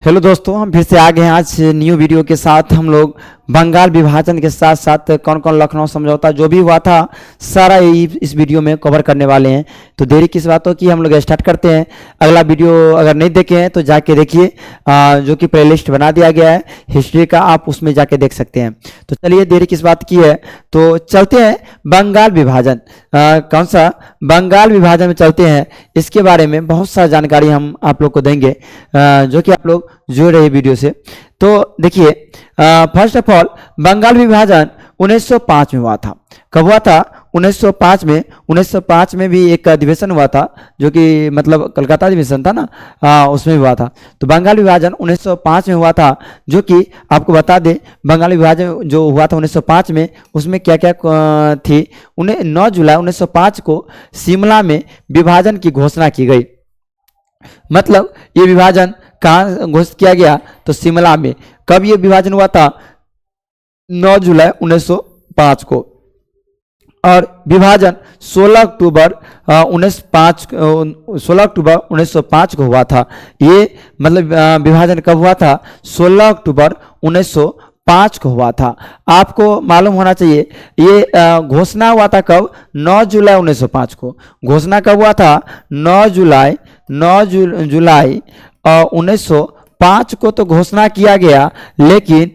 Hello दोस्तों, हम फिर से आ गए हैं आज न्यू वीडियो के साथ। हम लोग बंगाल विभाजन के साथ साथ कौन कौन लखनऊ समझौता जो भी हुआ था सारा यही इस वीडियो में कवर करने वाले हैं। तो देरी किस बातों की, हम लोग स्टार्ट करते हैं। अगला वीडियो अगर नहीं देखे हैं तो जाके देखिए, जो कि प्लेलिस्ट बना दिया गया है हिस्ट्री का, आप उसमें जाके देख सकते हैं। तो चलिए देरी किस बात की है, तो चलते हैं बंगाल विभाजन। कौन सा बंगाल विभाजन में चलते हैं, इसके बारे में बहुत सारी जानकारी हम आप लोग को देंगे, जो कि आप लोग जुड़ रहे वीडियो से। तो देखिए, फर्स्ट ऑफ ऑल बंगाल विभाजन 1905 में हुआ था। कब हुआ था? 1905 में। 1905 में भी एक अधिवेशन हुआ था, जो कि मतलब कलकत्ता अधिवेशन था ना, उसमें हुआ था। तो बंगाल विभाजन 1905 में हुआ था, जो कि आपको बता दें बंगाल विभाजन जो हुआ था 1905 में, उसमें क्या क्या थी। 9 जुलाई 1905 को शिमला में विभाजन की घोषणा की गई। मतलब ये विभाजन कहाँ घोषित किया गया? तो शिमला में। कब ये विभाजन हुआ था? 9 जुलाई 1905 को। और विभाजन 16 अक्टूबर 1905 को हुआ था। ये मतलब विभाजन कब हुआ था? 16 अक्टूबर 1905 को हुआ था। आपको मालूम होना चाहिए ये घोषणा हुआ था कब? 9 जुलाई 1905 को। घोषणा कब हुआ था? 9 जुलाई 1905 को तो घोषणा किया गया, लेकिन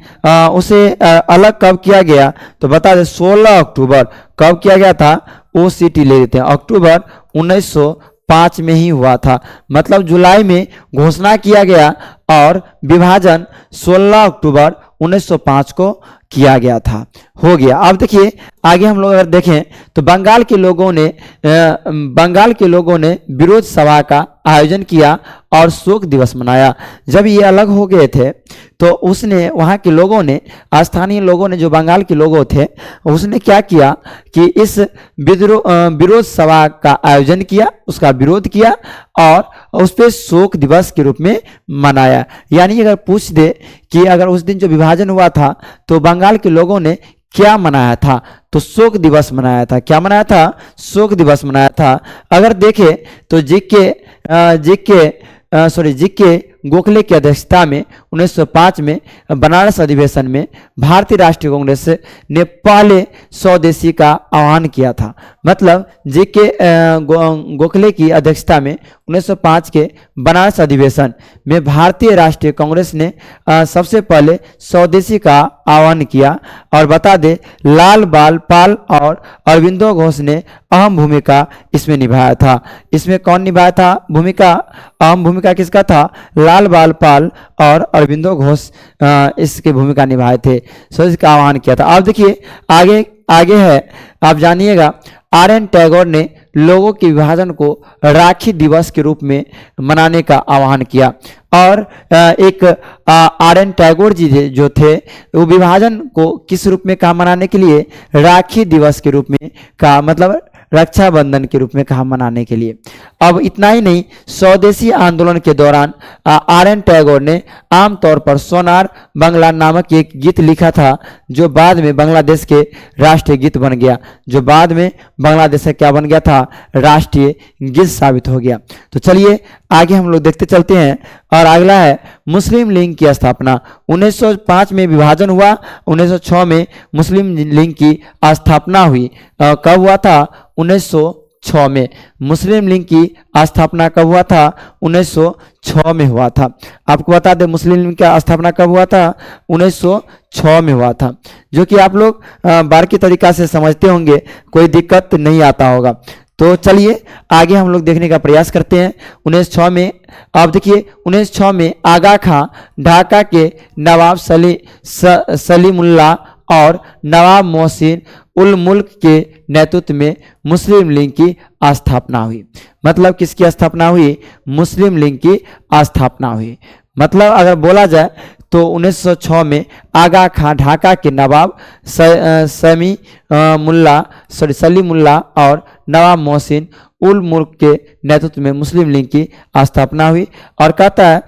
उसे अलग कब किया गया? तो बता दें 16 अक्टूबर। कब किया गया था? OCT ले लेते हैं, अक्टूबर 1905 में ही हुआ था। मतलब जुलाई में घोषणा किया गया और विभाजन 16 अक्टूबर 1905 को किया गया था। हो गया। अब देखिए आगे हम लोग अगर देखें तो बंगाल के लोगों ने विरोध सभा का आयोजन किया और शोक दिवस मनाया। जब ये अलग हो गए थे तो उसने वहाँ के लोगों ने, स्थानीय लोगों ने, जो बंगाल के लोगों थे, उसने क्या किया कि इस विरोध सभा का आयोजन किया, उसका विरोध किया और उस पर शोक दिवस के रूप में मनाया। यानी अगर पूछ दे कि अगर उस दिन जो विभाजन हुआ था तो बंगाल के लोगों ने क्या मनाया था, तो शोक दिवस मनाया था। क्या मनाया था? शोक दिवस मनाया था। अगर देखें तो जीके गोखले की अध्यक्षता में 1905 में बनारस अधिवेशन में भारतीय राष्ट्रीय कांग्रेस ने पहले स्वदेशी का आह्वान किया था। मतलब जीके गोखले की अध्यक्षता में 1905 के बनारस अधिवेशन में भारतीय राष्ट्रीय कांग्रेस ने सबसे पहले स्वदेशी का आह्वान किया। और बता दे लाल बाल पाल और अरविंदो घोष ने अहम भूमिका इसमें निभाया था। इसमें कौन निभाया था भूमिका? अहम भूमिका किसका था? लाल बाल पाल और अरविंदो घोष इसकी भूमिका निभाए थे, स्वदेशी का आह्वान किया था। अब देखिए आगे है, आप जानिएगा RN टैगोर ने लोगों के विभाजन को राखी दिवस के रूप में मनाने का आह्वान किया। और एक RN टैगोर जी जो थे वो विभाजन को किस रूप में कहा मनाने के लिए? राखी दिवस के रूप में कहा, मतलब रक्षाबंधन के रूप में कहा मनाने के लिए। अब इतना ही नहीं, स्वदेशी आंदोलन के दौरान RN टैगोर ने आमतौर पर सोनार बंगला नामक एक गीत लिखा था, जो बाद में बांग्लादेश के राष्ट्रीय गीत बन गया। जो बाद में बांग्लादेश का क्या बन गया था? राष्ट्रीय गीत साबित हो गया। तो चलिए आगे हम लोग देखते चलते हैं। और अगला है मुस्लिम लीग की स्थापना। 1905 में विभाजन हुआ, 1906 में मुस्लिम लीग की स्थापना हुई। कब हुआ था? 1906 में। मुस्लिम लीग की स्थापना कब हुआ था? 1906 में हुआ था। आपको बता दें मुस्लिम लीग की स्थापना कब हुआ था? 1906 में हुआ था, जो कि आप लोग बारीकी तरीका से समझते होंगे, कोई दिक्कत नहीं आता होगा। तो चलिए आगे हम लोग देखने का प्रयास करते हैं। 1906 में, अब देखिए 1906 में आगा खां ढाका के नवाब सलीमुल्लाह और नवाब मोहसिन उल मुल्क के नेतृत्व में मुस्लिम लीग की स्थापना हुई। मतलब किसकी स्थापना हुई? मुस्लिम लीग की स्थापना हुई। मतलब अगर बोला जाए तो 1906 में आगा खां ढाका के नवाब सलीमुल्लाह और नवाब मोहसिन उल मुल्क के नेतृत्व में मुस्लिम लीग की स्थापना हुई। और कहता है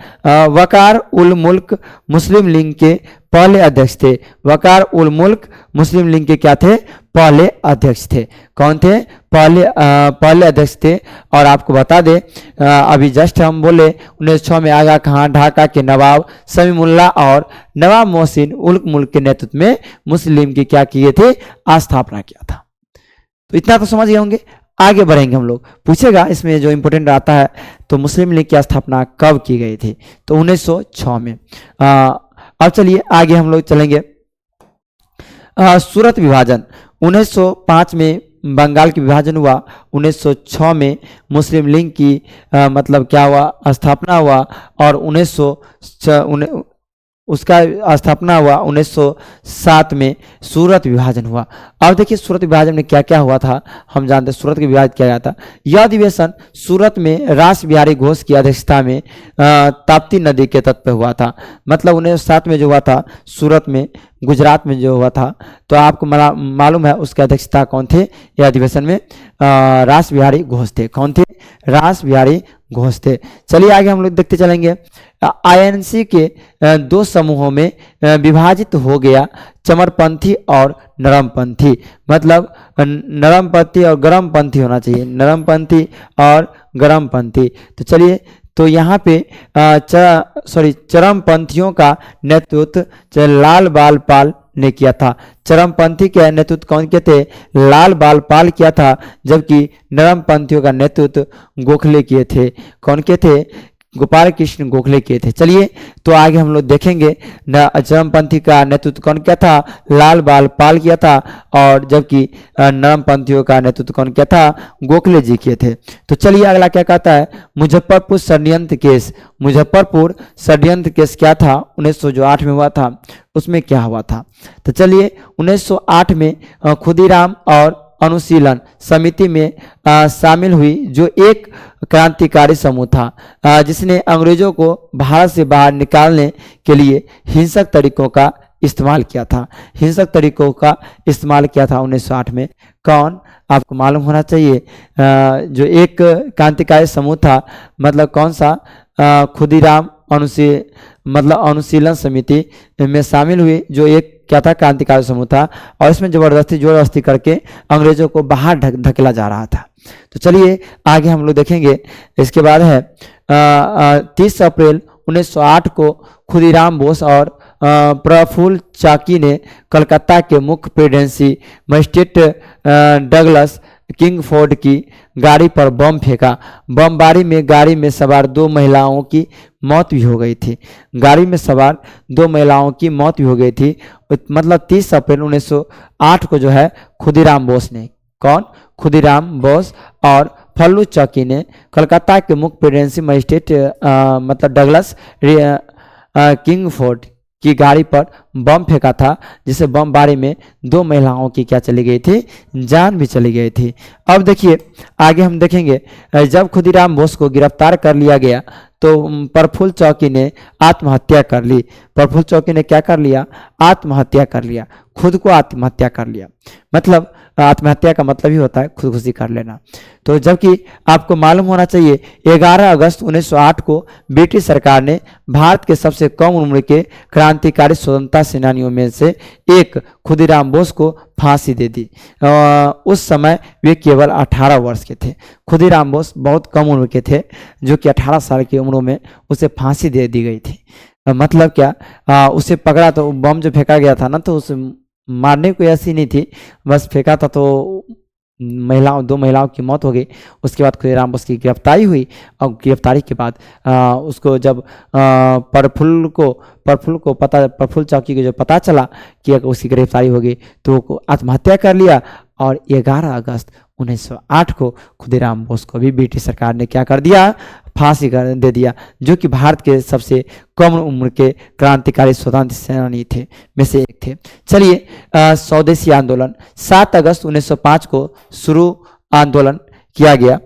वकार उल मुल्क मुस्लिम लीग के पहले अध्यक्ष थे। वकार उल मुल्क मुस्लिम लीग के क्या थे? पहले अध्यक्ष थे। कौन थे? पहले अध्यक्ष थे। और आपको बता दें, अभी जस्ट हम बोले 1906 में आगा खान ढाका के नवाब समीमुल्लाह और नवाब मोहसिन उल मुल्क के नेतृत्व में मुस्लिम लीग की क्या किए थे? स्थापना किया था। तो इतना तो समझ गए होंगे। आगे बढ़ेंगे हम लोग, पूछेगा इसमें जो इंपोर्टेंट आता है, तो मुस्लिम लीग की स्थापना कब की गई थी? तो 1906 में। अब चलिए आगे हम लोग चलेंगे। सूरत विभाजन 1905 में बंगाल की विभाजन हुआ। 1906 में मुस्लिम लीग की मतलब क्या हुआ? स्थापना हुआ। और 1900 उसका स्थापना हुआ 1907 में सूरत विभाजन हुआ। अब देखिए सूरत विभाजन में क्या क्या हुआ था, हम जानते हैं सूरत के विभाजित किया गया था। यह अधिवेशन सूरत में रास बिहारी घोष की अध्यक्षता में ताप्ती नदी के तट पर हुआ था। मतलब 1907 में जो हुआ था सूरत में, गुजरात में जो हुआ था, तो आपको मालूम है उसकी अध्यक्षता कौन थे यह अधिवेशन में? रास बिहारी घोष थे। कौन थे? रास बिहारी घोष थे। चलिए आगे हम लोग देखते चलेंगे। आईएनसी के दो समूहों में विभाजित हो गया, चमरपंथी और नरमपंथी। मतलब नरमपंथी और गर्मपंथी होना चाहिए, नरमपंथी और गर्मपंथी। तो चलिए, तो यहाँ पे चरमपंथियों का नेतृत्व लाल बाल पाल ने किया था। चरमपंथी का नेतृत्व कौन के थे? लाल बाल पाल किया था। जबकि नरमपंथियों का नेतृत्व गोखले किए थे। कौन के थे? गोपाल कृष्ण गोखले किए थे। चलिए, तो आगे हम लोग देखेंगे चरमपंथी का नेतृत्व कौन किया था? लाल बाल पाल किया था। और जबकि नरमपंथियों का नेतृत्व कौन किया था? गोखले जी किए थे। तो चलिए अगला क्या कहता है? मुजफ्फरपुर षड्यंत्र केस। मुजफ्फरपुर षड्यंत्र केस क्या था? 1908 में हुआ था। उसमें क्या हुआ था? तो चलिए 1908 में खुदीराम और अनुशीलन समिति में शामिल हुई, जो एक क्रांतिकारी समूह था जिसने अंग्रेजों को भारत से बाहर निकालने के लिए हिंसक तरीकों का इस्तेमाल किया था। हिंसक तरीकों का इस्तेमाल किया था 1908 में। कौन? आपको मालूम होना चाहिए। जो एक क्रांतिकारी समूह था, मतलब कौन सा? खुदीराम अनुशीलन समिति में शामिल हुई, जो एक क्या था? क्रांतिकारी समूह था। और इसमें जबरदस्ती करके अंग्रेजों को बाहर धकेला जा रहा था। तो चलिए आगे हम लोग देखेंगे। इसके बाद है 30 अप्रैल 1908 को खुदीराम बोस और प्रफुल्ल चाकी ने कलकत्ता के मुख्य प्रेसिडेंसी मजिस्ट्रेट डगलस किंगफोर्ड की गाड़ी पर बम फेंका। बमबारी में गाड़ी में सवार दो महिलाओं की मौत भी हो गई थी। गाड़ी में सवार दो महिलाओं की मौत भी हो गई थी। मतलब 30 अप्रैल 1908 को जो है खुदीराम बोस ने, कौन? खुदीराम बोस और फल्लू चौकी ने कलकत्ता के मुख्य प्रेसिडेंसी मजिस्ट्रेट मतलब डगलस किंगफोर्ड की गाड़ी पर बम फेंका था, जिसे बमबारी में दो महिलाओं की क्या चली गई थी? जान भी चली गई थी। अब देखिए आगे हम देखेंगे, जब खुदीराम बोस को गिरफ्तार कर लिया गया तो प्रफुल्ल चौकी ने आत्महत्या कर ली। प्रफुल्ल चौकी ने क्या कर लिया? आत्महत्या कर लिया, खुद को आत्महत्या कर लिया। मतलब आत्महत्या का मतलब ही होता है खुदकुशी कर लेना। तो जबकि आपको मालूम होना चाहिए 11 अगस्त 1908 को ब्रिटिश सरकार ने भारत के सबसे कम उम्र के क्रांतिकारी स्वतंत्रता सेनानियों में से एक खुदीराम बोस को फांसी दे दी। उस समय वे केवल 18 वर्ष के थे। खुदीराम बोस बहुत कम उम्र के थे, जो कि 18 साल की उम्र में उसे फांसी दे दी गई थी। मतलब क्या, उसे पकड़ा तो बम जो फेंका गया था ना, तो उसे मारने कोई ऐसी नहीं थी, बस फेंका था तो दो महिलाओं की मौत हो गई। उसके बाद खुदीराम बोस की गिरफ्तारी हुई। और गिरफ्तारी के बाद उसको जब प्रफुल्ल चौकी को जो पता चला कि उसकी गिरफ्तारी हो गई, तो वो आत्महत्या कर लिया। और 11 अगस्त 1908 को खुदीराम बोस को भी ब्रिटिश सरकार ने क्या कर दिया? फांसी कर दे दिया, जो कि भारत के सबसे कम उम्र के क्रांतिकारी स्वतंत्र सेनानी थे में से एक थे। चलिए स्वदेशी आंदोलन 7 अगस्त 1905 को शुरू आंदोलन किया गया।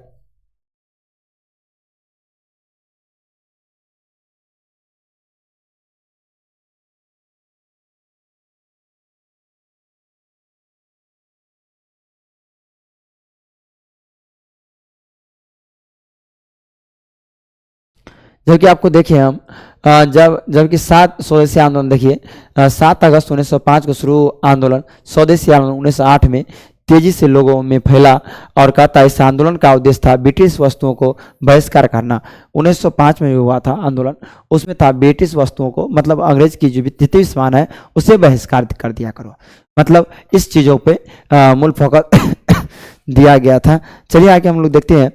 जबकि आपको देखिए हम जबकि 7 स्वदेशी आंदोलन देखिए 7 अगस्त 1905 को शुरू आंदोलन स्वदेशी आंदोलन 1908 में तेजी से लोगों में फैला और कहता है इस आंदोलन का उद्देश्य था ब्रिटिश वस्तुओं को बहिष्कार करना। 1905 में हुआ था आंदोलन, उसमें था ब्रिटिश वस्तुओं को, मतलब अंग्रेज की जो जितनी भी सामान है उसे बहिष्कार कर दिया करो, मतलब इस चीज़ों पे मूल फोकस दिया गया था। चलिए आगे हम लोग देखते हैं।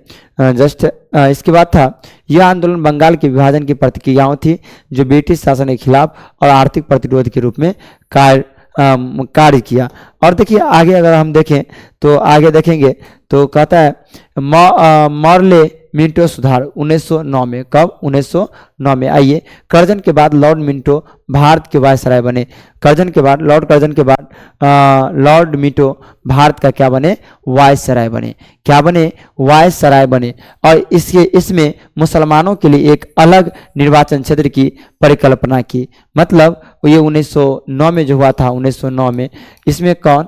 इसके बाद था यह आंदोलन बंगाल के विभाजन की प्रतिक्रियाओं थी जो ब्रिटिश शासन के खिलाफ और आर्थिक प्रतिरोध के रूप में कार्य किया। और देखिए आगे अगर हम देखें तो आगे देखेंगे तो कहता है मॉर्ले मिंटो सुधार 1909 में, कब 1909 में। आइए, कर्जन के बाद लॉर्ड मिंटो भारत के वायसराय बने। कर्जन के बाद लॉर्ड मिंटो भारत का क्या बने, वायसराय बने। क्या बने, वायसराय बने। और इसमें मुसलमानों के लिए एक अलग निर्वाचन क्षेत्र की परिकल्पना की। मतलब ये 1909 में जो हुआ था, 1909 में इसमें कौन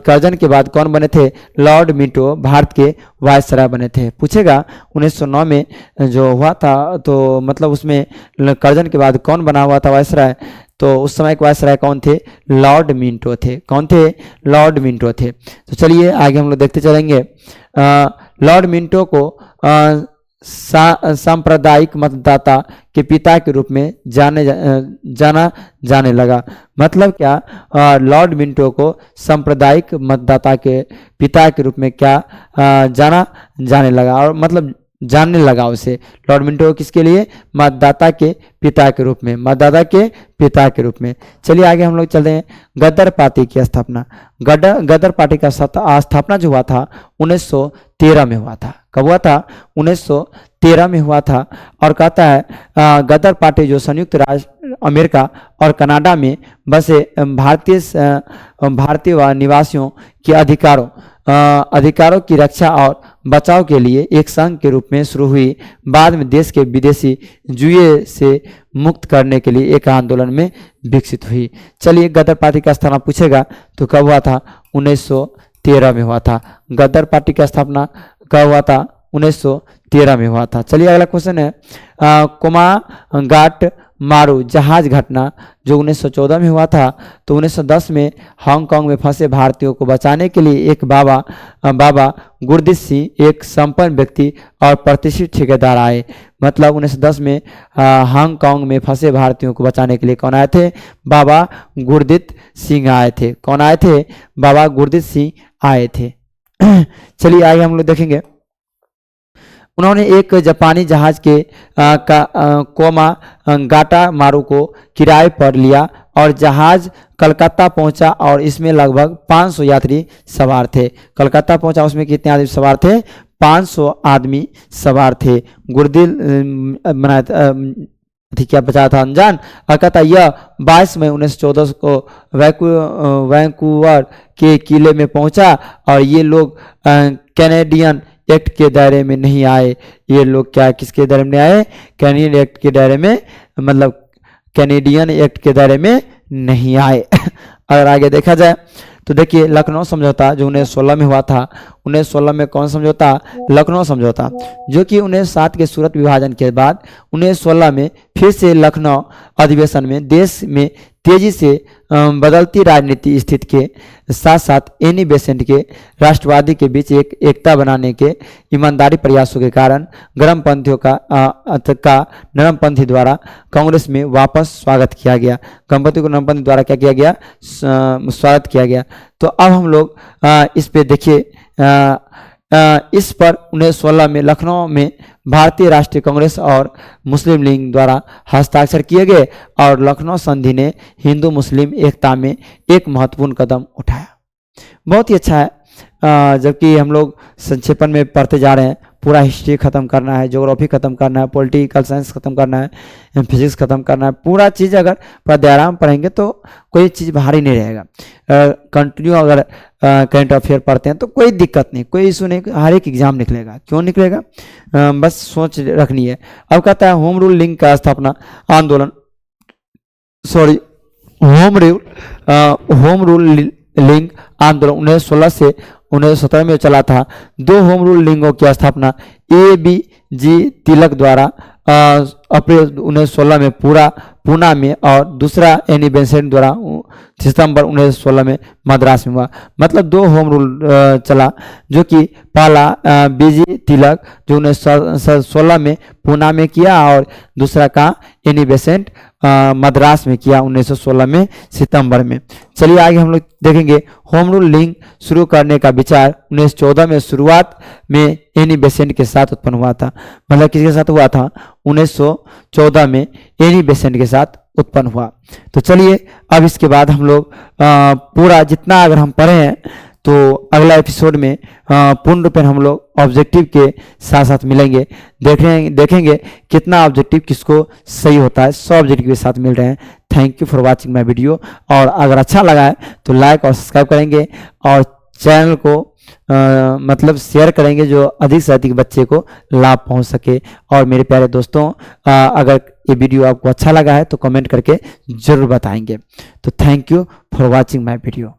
कर्जन के बाद कौन बने थे, लॉर्ड मिंटो भारत के वायसराय बने थे। पूछेगा 1909 में जो हुआ था तो मतलब उसमें कर्जन के बाद कौन बना हुआ था वायसराय, तो उस समय के वायसराय कौन थे, लॉर्ड मिंटो थे। कौन थे, लॉर्ड मिंटो थे। तो चलिए आगे हम लोग देखते चलेंगे। लॉर्ड मिंटो को सांप्रदायिक मतदाता के पिता के रूप में जाना जाने लगा। मतलब क्या, लॉर्ड मिंटो को सांप्रदायिक मतदाता के पिता के रूप में क्या जाना जाने लगा, और मतलब जानने लगा उसे। लॉर्ड मिंटो किसके लिए, मतदाता के पिता के रूप में, मतदाता के पिता के रूप में। चलिए आगे हम लोग चलते हैं। गदर पार्टी की स्थापना। गदर पार्टी का स्थापना जो हुआ था 1913 में हुआ था। कब हुआ था, 1913 में हुआ था। और कहता है गदर पार्टी जो संयुक्त राज्य अमेरिका और कनाडा में बसे भारतीय निवासियों के अधिकारों की रक्षा और बचाव के लिए एक संघ के रूप में शुरू हुई। बाद में देश के विदेशी जुए से मुक्त करने के लिए एक आंदोलन में विकसित हुई। चलिए, गदर पार्टी का स्थापना पूछेगा तो कब हुआ था, 1913 में हुआ था। गदर पार्टी का स्थापना कब हुआ था, 1913 में हुआ था। चलिए अगला क्वेश्चन है कोमागाट मारू जहाज घटना जो 1914 में हुआ था। तो 1910 में हांगकांग में फंसे भारतीयों को बचाने के लिए एक बाबा गुरदीप सिंह, एक संपन्न व्यक्ति और प्रतिष्ठित ठेकेदार आए। मतलब 1910 में हांगकांग में फंसे भारतीयों को बचाने के लिए कौन आए थे, बाबा गुरदीप सिंह आए थे। कौन आए थे, बाबा गुरदीप सिंह आए थे। चलिए आगे हम लोग देखेंगे। उन्होंने एक जापानी जहाज के कोमागाटा मारू को किराए पर लिया और जहाज कलकत्ता पहुंचा और इसमें लगभग 500 यात्री सवार थे। कलकत्ता पहुंचा, उसमें कितने आदमी सवार थे, 500 आदमी सवार थे। क्या बचा था अनजान। और कहता यह 22 मई 1914 को वैंकूवर के किले में पहुंचा और ये लोग कैनेडियन एक्ट के दायरे में नहीं आए। ये लोग क्या किसके दायरे में आए, कैनेडियन एक्ट के दायरे में, मतलब कैनेडियन एक्ट के दायरे में नहीं आए। अगर आगे देखा जाए तो देखिए लखनऊ समझौता जो 1916 में हुआ था। 1916 में कौन समझौता, लखनऊ समझौता, जो कि 1907 के सूरत विभाजन के बाद 1916 में फिर से लखनऊ अधिवेशन में देश में तेजी से बदलती राजनीति स्थिति के साथ साथ एनी बेसेंट के राष्ट्रवादी के बीच एक एकता बनाने के ईमानदारी प्रयासों के कारण गर्मपंथियों का नरमपंथी द्वारा कांग्रेस में वापस स्वागत किया गया। गर्मपंथी को नरमपंथी द्वारा क्या किया गया, स्वागत किया गया। तो अब हम लोग इस पे देखिए, इस पर 1916 में लखनऊ में भारतीय राष्ट्रीय कांग्रेस और मुस्लिम लीग द्वारा हस्ताक्षर किए गए और लखनऊ संधि ने हिंदू मुस्लिम एकता में एक महत्वपूर्ण कदम उठाया। बहुत ही अच्छा है। जबकि हम लोग संक्षेपण में पढ़ते जा रहे हैं, पूरा हिस्ट्री खत्म करना है, ज्योग्राफी खत्म करना है, पॉलिटिकल साइंस खत्म करना है, फिजिक्स खत्म करना है, पूरा चीज़ अगर प्राणायाम पढ़ेंगे तो कोई चीज़ भारी नहीं रहेगा। कंटिन्यू अगर करंट अफेयर पढ़ते हैं तो कोई दिक्कत नहीं, कोई इशू नहीं, हर एक एग्जाम निकलेगा। क्यों निकलेगा, बस सोच रखनी है। अब कहता है होम रूल लिंग का स्थापना आंदोलन, सॉरी होम रूल लिंग आंदोलन 1916 से 1917 में चला था। 2 होम रूल लिंगों की स्थापना A.B.G. तिलक द्वारा अप्रैल 1916 में पूना में, और दूसरा एनी बेसेंट द्वारा सितंबर 1916 में मद्रास में हुआ। मतलब 2 होम रूल चला, जो कि पहला बीजी तिलक जो 1916 में पूना में किया, और दूसरा का एनी बेसेंट मद्रास में किया 1916 में सितंबर में। चलिए आगे हम लोग देखेंगे होम रूल लिंक शुरू करने का विचार 1914 में शुरुआत में एनी बेसेंट के साथ उत्पन्न हुआ था। मतलब किसके साथ हुआ था? 1914 में एनी बेसेंट के साथ उत्पन्न हुआ। तो चलिए अब इसके बाद हम लोग पूरा जितना अगर हम पढ़े हैं तो अगला एपिसोड में पूर्ण रूप में हम लोग ऑब्जेक्टिव के साथ साथ मिलेंगे, देखेंगे कितना ऑब्जेक्टिव किसको सही होता है। 100 ऑब्जेक्टिव के साथ मिल रहे हैं। Thank you for watching my video, और अगर अच्छा लगा है तो लाइक और सब्सक्राइब करेंगे, और चैनल को मतलब शेयर करेंगे, जो अधिक से अधिक बच्चे को लाभ पहुंच सके। और मेरे प्यारे दोस्तों, अगर ये वीडियो आपको अच्छा लगा है तो कमेंट करके जरूर बताएंगे। तो thank you for watching my video.